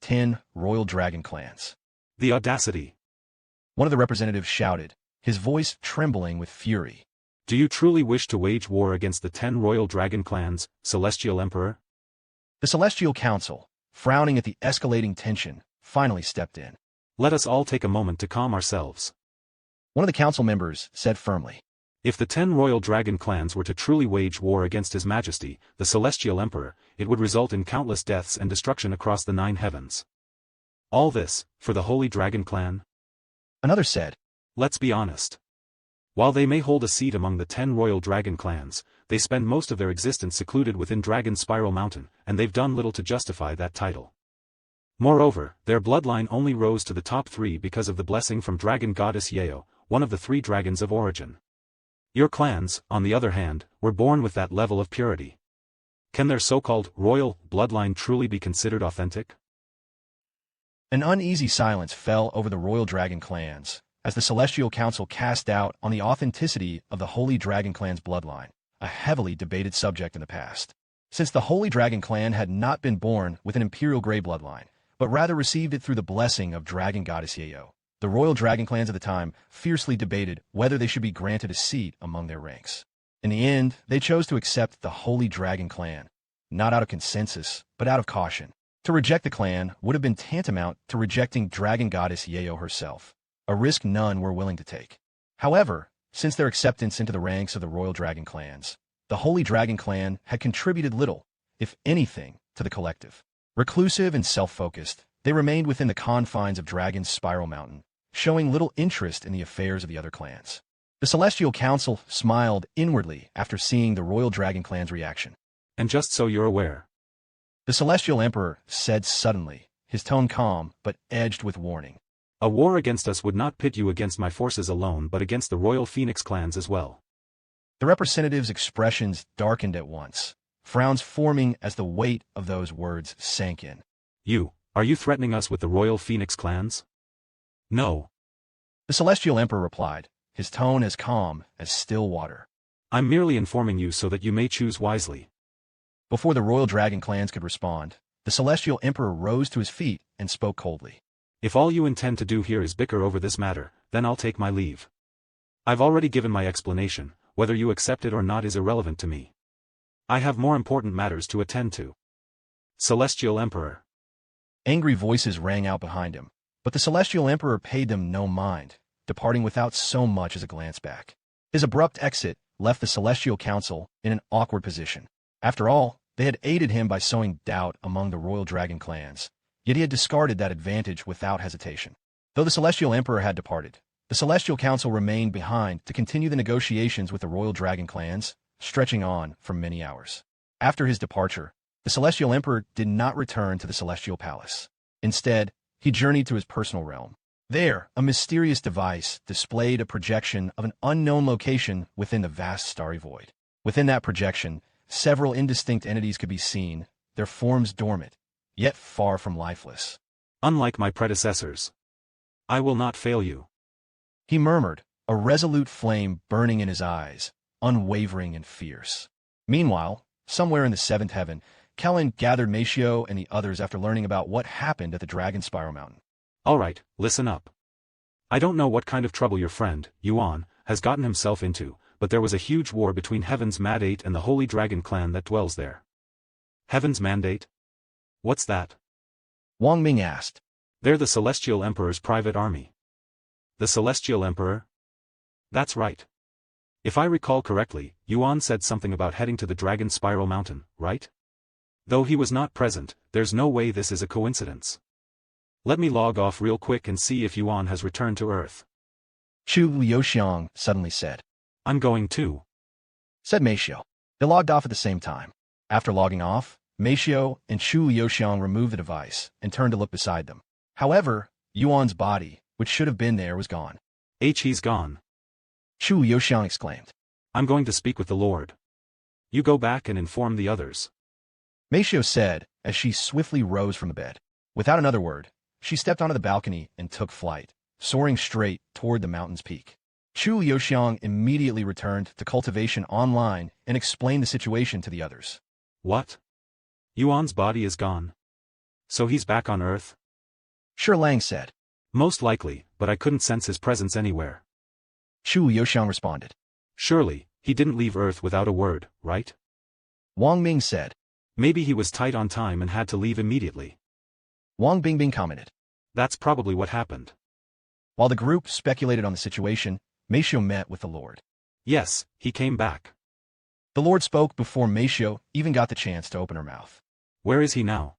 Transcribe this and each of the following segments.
10 royal dragon clans. The audacity. One of the representatives shouted, his voice trembling with fury. Do you truly wish to wage war against the 10 royal dragon clans, Celestial Emperor? The Celestial Council, frowning at the escalating tension, finally stepped in. Let us all take a moment to calm ourselves. One of the council members said firmly. If the 10 royal dragon clans were to truly wage war against His Majesty, the Celestial Emperor, it would result in countless deaths and destruction across the 9 heavens. All this, for the Holy Dragon Clan? Another said. Let's be honest. While they may hold a seat among the 10 royal dragon clans, they spend most of their existence secluded within Dragon Spiral Mountain, and they've done little to justify that title. Moreover, their bloodline only rose to the top 3 because of the blessing from Dragon Goddess Yeo, one of the 3 dragons of origin. Your clans, on the other hand, were born with that level of purity. Can their so-called royal bloodline truly be considered authentic? An uneasy silence fell over the royal dragon clans, as the Celestial Council cast doubt on the authenticity of the Holy Dragon Clan's bloodline, a heavily debated subject in the past. Since the Holy Dragon Clan had not been born with an Imperial Grey bloodline, but rather received it through the blessing of Dragon Goddess Yeo, the royal dragon clans of the time fiercely debated whether they should be granted a seat among their ranks. In the end, they chose to accept the Holy Dragon Clan, not out of consensus, but out of caution. To reject the clan would have been tantamount to rejecting Dragon Goddess Yeo herself, a risk none were willing to take. However, since their acceptance into the ranks of the royal dragon clans, the Holy Dragon Clan had contributed little, if anything, to the collective. Reclusive and self-focused, they remained within the confines of Dragon's Spiral Mountain, showing little interest in the affairs of the other clans. The Celestial Council smiled inwardly after seeing the royal dragon clan's reaction. And just so you're aware, the Celestial Emperor said suddenly, his tone calm but edged with warning. A war against us would not pit you against my forces alone but against the royal Phoenix clans as well. The representative's expressions darkened at once, frowns forming as the weight of those words sank in. Are you threatening us with the royal Phoenix clans? No. The Celestial Emperor replied, his tone as calm as still water. I'm merely informing you so that you may choose wisely. Before the royal dragon clans could respond, the Celestial Emperor rose to his feet and spoke coldly. If all you intend to do here is bicker over this matter, then I'll take my leave. I've already given my explanation, whether you accept it or not is irrelevant to me. I have more important matters to attend to. Celestial Emperor. Angry voices rang out behind him, but the Celestial Emperor paid them no mind, departing without so much as a glance back. His abrupt exit left the Celestial Council in an awkward position. After all, they had aided him by sowing doubt among the royal dragon clans, yet he had discarded that advantage without hesitation. Though the Celestial Emperor had departed, the Celestial Council remained behind to continue the negotiations with the royal dragon clans, stretching on for many hours. After his departure, the Celestial Emperor did not return to the Celestial Palace. Instead, he journeyed to his personal realm. There, a mysterious device displayed a projection of an unknown location within the vast starry void. Within that projection, several indistinct entities could be seen, their forms dormant, yet far from lifeless. Unlike my predecessors, I will not fail you, he murmured, a resolute flame burning in his eyes, unwavering and fierce. Meanwhile, somewhere in the 7th heaven, Kellen gathered Misha and the others after learning about what happened at the Dragon Spiral Mountain. All right, listen up. I don't know what kind of trouble your friend, Yuan, has gotten himself into, but there was a huge war between Heaven's Mandate and the Holy Dragon Clan that dwells there. Heaven's Mandate? What's that? Wang Ming asked. They're the Celestial Emperor's private army. The Celestial Emperor? That's right. If I recall correctly, Yuan said something about heading to the Dragon Spiral Mountain, right? Though he was not present, there's no way this is a coincidence. Let me log off real quick and see if Yuan has returned to Earth. Chu Liuxiang suddenly said. I'm going too, said Misha. They logged off at the same time. After logging off, Misha and Chu Liuxiang removed the device and turned to look beside them. However, Yuan's body, which should have been there, was gone. He's gone. Chu Liuxiang exclaimed. I'm going to speak with the Lord. You go back and inform the others. Misha said as she swiftly rose from the bed. Without another word, she stepped onto the balcony and took flight, soaring straight toward the mountain's peak. Chu Liuxiang immediately returned to Cultivation Online and explained the situation to the others. What? Yuan's body is gone. So he's back on Earth? Shi Lang said. Most likely, but I couldn't sense his presence anywhere. Chu Yoxiang responded. Surely, he didn't leave Earth without a word, right? Wang Ming said. Maybe he was tight on time and had to leave immediately. Wang Bingbing commented. That's probably what happened. While the group speculated on the situation, Misha met with the Lord. Yes, he came back. The Lord spoke before Misha even got the chance to open her mouth. Where is he now?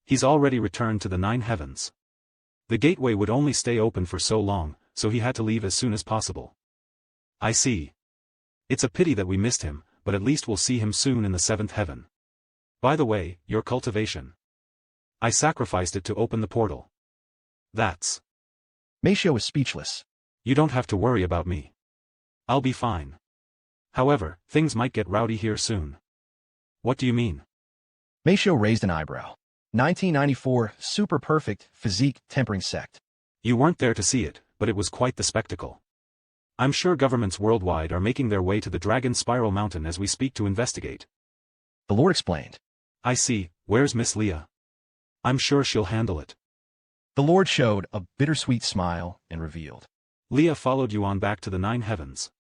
He's already returned to the 9 heavens. The gateway would only stay open for so long, so he had to leave as soon as possible. I see. It's a pity that we missed him, but at least we'll see him soon in the 7th heaven. By the way, your cultivation. I sacrificed it to open the portal. That's. Misha was speechless. You don't have to worry about me. I'll be fine. However, things might get rowdy here soon. What do you mean? Misha raised an eyebrow. 1994 Super Perfect Physique Tempering Sect. You weren't there to see it, but it was quite the spectacle. I'm sure governments worldwide are making their way to the Dragon Spiral Mountain as we speak to investigate. The Lord explained. I see, where's Miss Leah? I'm sure she'll handle it. The Lord showed a bittersweet smile and revealed. Leah followed Yuan back to the 9 heavens.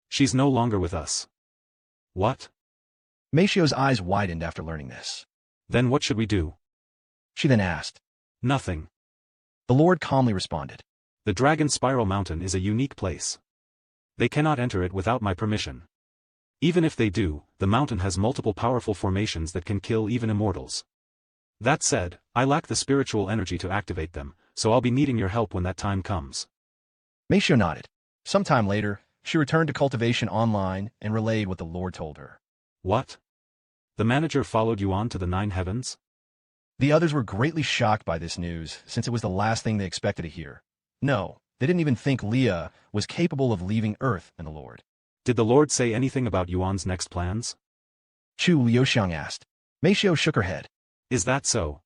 She's no longer with us. What? Meisho's eyes widened after learning this. Then what should we do? She then asked. Nothing. The Lord calmly responded. The Dragon Spiral Mountain is a unique place. They cannot enter it without my permission. Even if they do, the mountain has multiple powerful formations that can kill even immortals. That said, I lack the spiritual energy to activate them, so I'll be needing your help when that time comes. Misha nodded. Sometime later, she returned to Cultivation Online and relayed what the Lord told her. What? The manager followed Yuan to the 9 heavens? The others were greatly shocked by this news, since it was the last thing they expected to hear. No, they didn't even think Leah was capable of leaving Earth and the Lord. Did the Lord say anything about Yuan's next plans? Chu Liuxiang asked. Meisho shook her head. Is that so?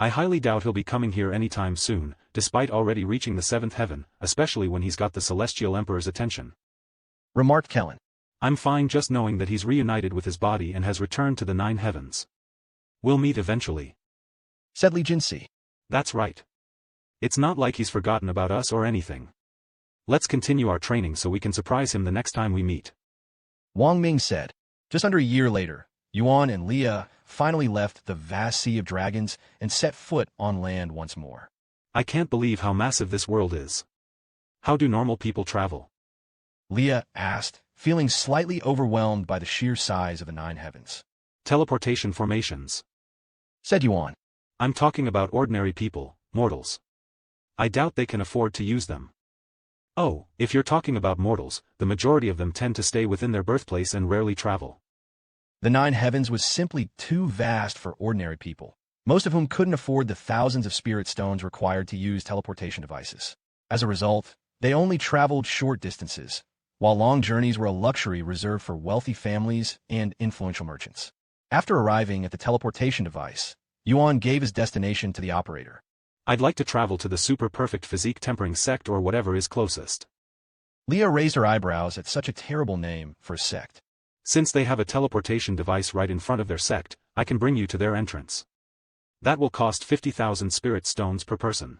I highly doubt he'll be coming here anytime soon, despite already reaching the 7th heaven, especially when he's got the Celestial Emperor's attention. Remarked Kellen. I'm fine just knowing that he's reunited with his body and has returned to the 9 heavens. We'll meet eventually. Said Li Jinsi. That's right. It's not like he's forgotten about us or anything. Let's continue our training so we can surprise him the next time we meet. Wang Ming said. Just under a year later, Yuan and Leah finally left the vast sea of dragons and set foot on land once more. I can't believe how massive this world is. How do normal people travel? Leah asked, feeling slightly overwhelmed by the sheer size of the 9 heavens. Teleportation formations. Said Yuan. I'm talking about ordinary people, mortals. I doubt they can afford to use them. Oh, if you're talking about mortals, the majority of them tend to stay within their birthplace and rarely travel. The 9 heavens was simply too vast for ordinary people, most of whom couldn't afford the thousands of spirit stones required to use teleportation devices. As a result, they only traveled short distances, while long journeys were a luxury reserved for wealthy families and influential merchants. After arriving at the teleportation device, Yuan gave his destination to the operator. I'd like to travel to the Super Perfect Physique Tempering Sect or whatever is closest. Leah raised her eyebrows at such a terrible name for a sect. Since they have a teleportation device right in front of their sect, I can bring you to their entrance. That will cost 50,000 spirit stones per person.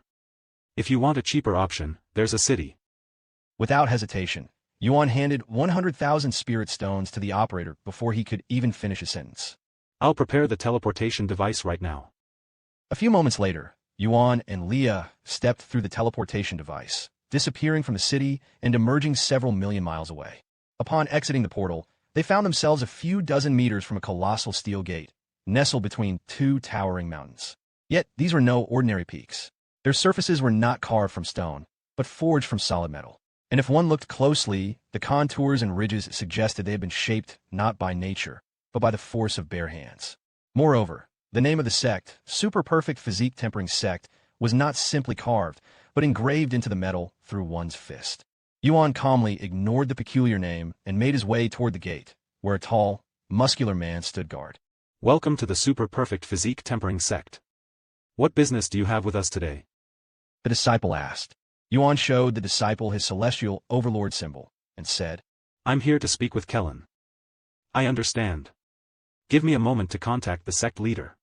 If you want a cheaper option, there's a city. Without hesitation, Yuan handed 100,000 spirit stones to the operator before he could even finish his sentence. I'll prepare the teleportation device right now. A few moments later, Yuan and Leah stepped through the teleportation device, disappearing from the city and emerging several million miles away. Upon exiting the portal, they found themselves a few dozen meters from a colossal steel gate, nestled between 2 towering mountains. Yet these were no ordinary peaks. Their surfaces were not carved from stone, but forged from solid metal. And if one looked closely, the contours and ridges suggested they had been shaped not by nature, but by the force of bare hands. Moreover, the name of the sect, Super Perfect Physique Tempering Sect, was not simply carved, but engraved into the metal through one's fist. Yuan calmly ignored the peculiar name and made his way toward the gate, where a tall, muscular man stood guard. Welcome to the Super Perfect Physique Tempering Sect. What business do you have with us today? The disciple asked. Yuan showed the disciple his celestial overlord symbol, and said, I'm here to speak with Kellen. I understand. Give me a moment to contact the sect leader.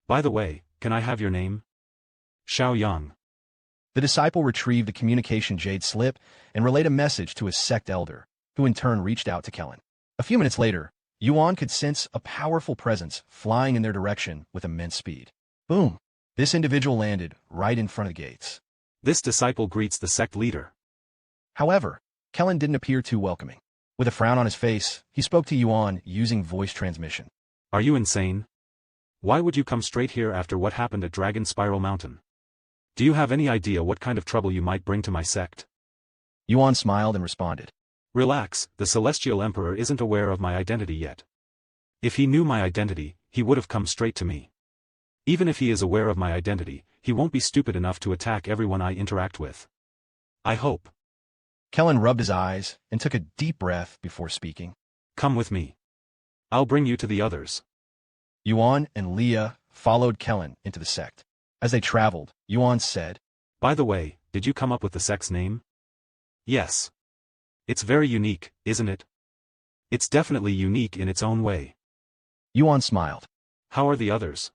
By the way, can I have your name? Xiao Yang. The disciple retrieved the communication jade slip and relayed a message to his sect elder, who in turn reached out to Kellen. A few minutes later, Yuan could sense a powerful presence flying in their direction with immense speed. Boom! This individual landed right in front of the gates. This disciple greets the sect leader. However, Kellen didn't appear too welcoming. With a frown on his face, he spoke to Yuan using voice transmission. Are you insane? Why would you come straight here after what happened at Dragon Spiral Mountain? Do you have any idea what kind of trouble you might bring to my sect? Yuan smiled and responded. Relax, the Celestial Emperor isn't aware of my identity yet. If he knew my identity, he would have come straight to me. Even if he is aware of my identity, he won't be stupid enough to attack everyone I interact with. I hope. Kellen rubbed his eyes and took a deep breath before speaking. Come with me. I'll bring you to the others. Yuan and Leah followed Kellen into the sect. As they traveled, Yuan said, By the way, did you come up with the sect's name? Yes. It's very unique, isn't it? It's definitely unique in its own way. Yuan smiled. How are the others?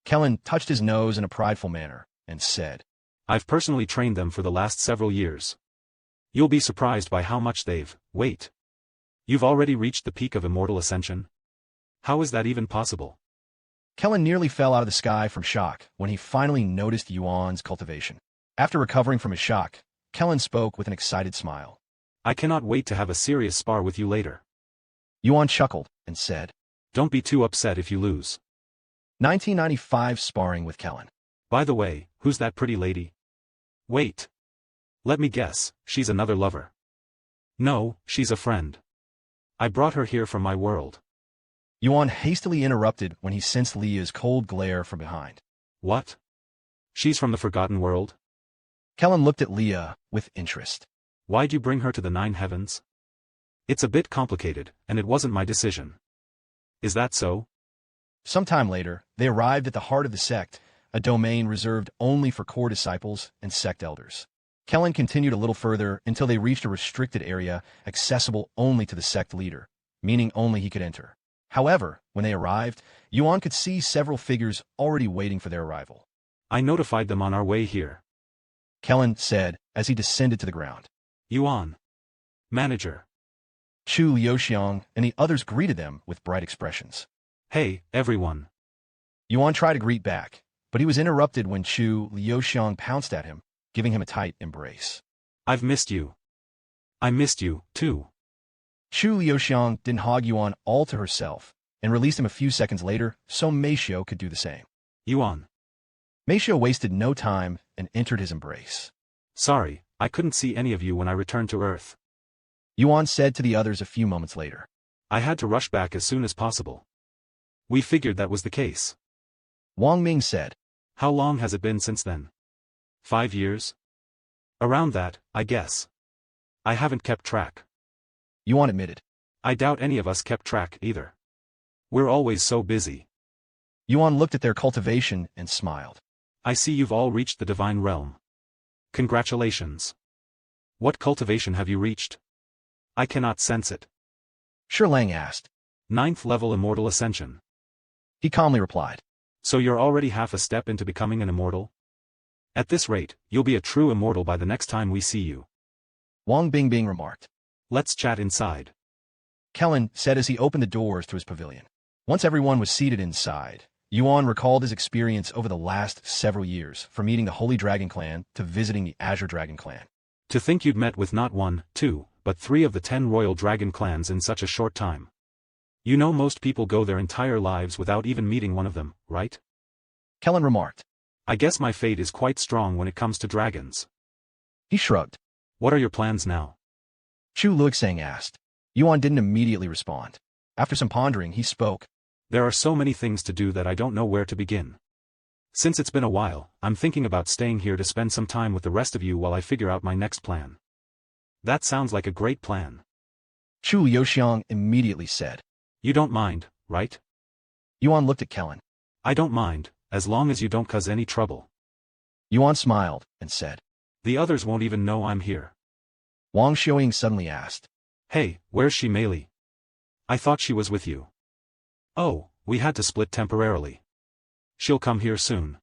Kellen touched his nose in a prideful manner and said, I've personally trained them for the last several years. You'll be surprised by how much wait. You've already reached the peak of immortal ascension? How is that even possible? Kellen nearly fell out of the sky from shock when he finally noticed Yuan's cultivation. After recovering from his shock, Kellen spoke with an excited smile. I cannot wait to have a serious spar with you later. Yuan chuckled and said, Don't be too upset if you lose. 1995 Sparring with Kellen. By the way, who's that pretty lady? Wait. Let me guess, she's another lover. No, she's a friend. I brought her here from my world. Yuan hastily interrupted when he sensed Leah's cold glare from behind. What? She's from the Forgotten World? Kellen looked at Leah with interest. Why'd you bring her to the Nine Heavens? It's a bit complicated, and it wasn't my decision. Is that so? Sometime later, they arrived at the heart of the sect, a domain reserved only for core disciples and sect elders. Kellen continued a little further until they reached a restricted area accessible only to the sect leader, meaning only he could enter. However, when they arrived, Yuan could see several figures already waiting for their arrival. I notified them on our way here. Kellen said as he descended to the ground. Yuan. Manager. Chu Liuxiang and the others greeted them with bright expressions. Hey, everyone. Yuan tried to greet back, but he was interrupted when Chu Liuxiang pounced at him, giving him a tight embrace. I've missed you. I missed you, too. Chu Liuxiang didn't hog Yuan all to herself, and released him a few seconds later so Misha could do the same. Yuan. Misha wasted no time and entered his embrace. Sorry, I couldn't see any of you when I returned to Earth. Yuan said to the others a few moments later. I had to rush back as soon as possible. We figured that was the case. Wang Ming said. How long has it been since then? 5 years? Around that, I guess. I haven't kept track. Yuan admitted. I doubt any of us kept track either. We're always so busy. Yuan looked at their cultivation and smiled. I see you've all reached the divine realm. Congratulations. What cultivation have you reached? I cannot sense it. Lang asked. 9th level immortal ascension. He calmly replied. So you're already half a step into becoming an immortal? At this rate, you'll be a true immortal by the next time we see you. Wang Bingbing remarked. Let's chat inside. Kellen said as he opened the doors to his pavilion. Once everyone was seated inside, Yuan recalled his experience over the last several years, from meeting the Holy Dragon Clan to visiting the Azure Dragon Clan. To think you'd met with not 1, 2, but 3 of the 10 royal dragon clans in such a short time. You know most people go their entire lives without even meeting one of them, right? Kellen remarked. I guess my fate is quite strong when it comes to dragons. He shrugged. What are your plans now? Chu Luoxang asked. Yuan didn't immediately respond. After some pondering, he spoke. There are so many things to do that I don't know where to begin. Since it's been a while, I'm thinking about staying here to spend some time with the rest of you while I figure out my next plan. That sounds like a great plan. Chu Liuxiang immediately said. You don't mind, right? Yuan looked at Kellen. I don't mind, as long as you don't cause any trouble. Yuan smiled and said. The others won't even know I'm here. Wang Xiaoying suddenly asked. Hey, where's she Meili? I thought she was with you. Oh, we had to split temporarily. She'll come here soon.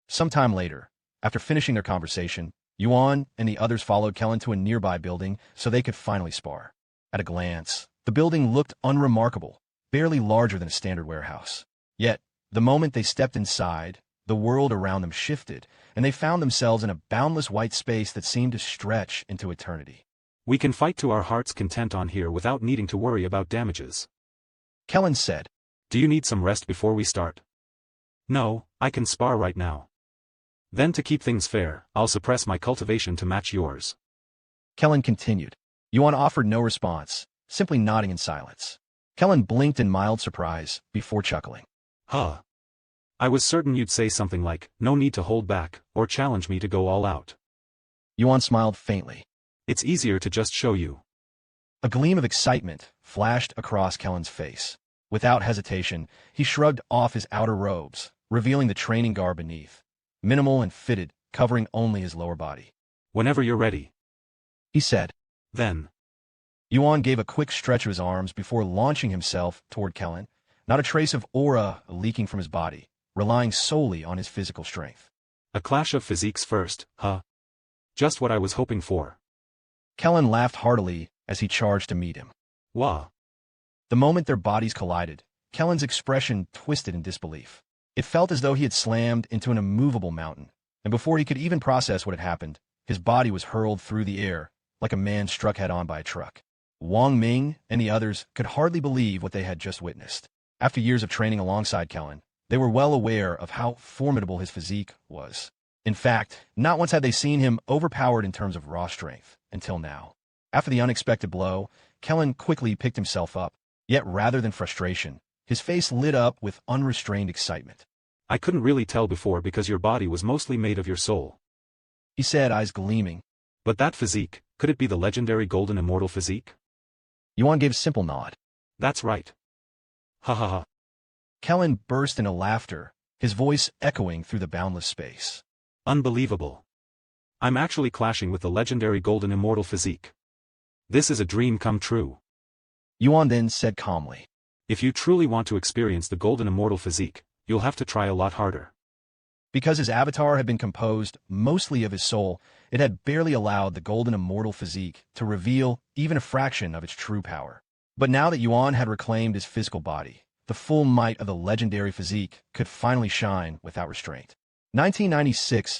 Sometime later, after finishing their conversation, Yuan and the others followed Kellen to a nearby building so they could finally spar. At a glance, the building looked unremarkable, barely larger than a standard warehouse. Yet, the moment they stepped inside, the world around them shifted, and they found themselves in a boundless white space that seemed to stretch into eternity. We can fight to our heart's content on here without needing to worry about damages. Kellen said. Do you need some rest before we start? No, I can spar right now. Then to keep things fair, I'll suppress my cultivation to match yours. Kellen continued. Yuan offered no response, simply nodding in silence. Kellen blinked in mild surprise, before chuckling. Huh. I was certain you'd say something like, no need to hold back, or challenge me to go all out. Yuan smiled faintly. It's easier to just show you. A gleam of excitement flashed across Kellen's face. Without hesitation, he shrugged off his outer robes, revealing the training garb beneath. Minimal and fitted, covering only his lower body. Whenever you're ready, he said. Then. Yuan gave a quick stretch of his arms before launching himself toward Kellen, not a trace of aura leaking from his body, relying solely on his physical strength. A clash of physiques first, huh? Just what I was hoping for. Kellen laughed heartily as he charged to meet him. Wah. The moment their bodies collided, Kellen's expression twisted in disbelief. It felt as though he had slammed into an immovable mountain, and before he could even process what had happened, his body was hurled through the air, like a man struck head-on by a truck. Wang Ming and the others could hardly believe what they had just witnessed. After years of training alongside Kellen, they were well aware of how formidable his physique was. In fact, not once had they seen him overpowered in terms of raw strength, until now. After the unexpected blow, Kellen quickly picked himself up, yet rather than frustration, his face lit up with unrestrained excitement. I couldn't really tell before because your body was mostly made of your soul, he said, eyes gleaming. But that physique, could it be the legendary golden immortal physique? Yuan gave a simple nod. That's right. Ha ha ha. Kellen burst into laughter, his voice echoing through the boundless space. Unbelievable. I'm actually clashing with the legendary golden immortal physique. This is a dream come true. Yuan then said calmly. If you truly want to experience the golden immortal physique, you'll have to try a lot harder. Because his avatar had been composed mostly of his soul, it had barely allowed the golden immortal physique to reveal even a fraction of its true power. But now that Yuan had reclaimed his physical body, the full might of the legendary physique could finally shine without restraint. 1996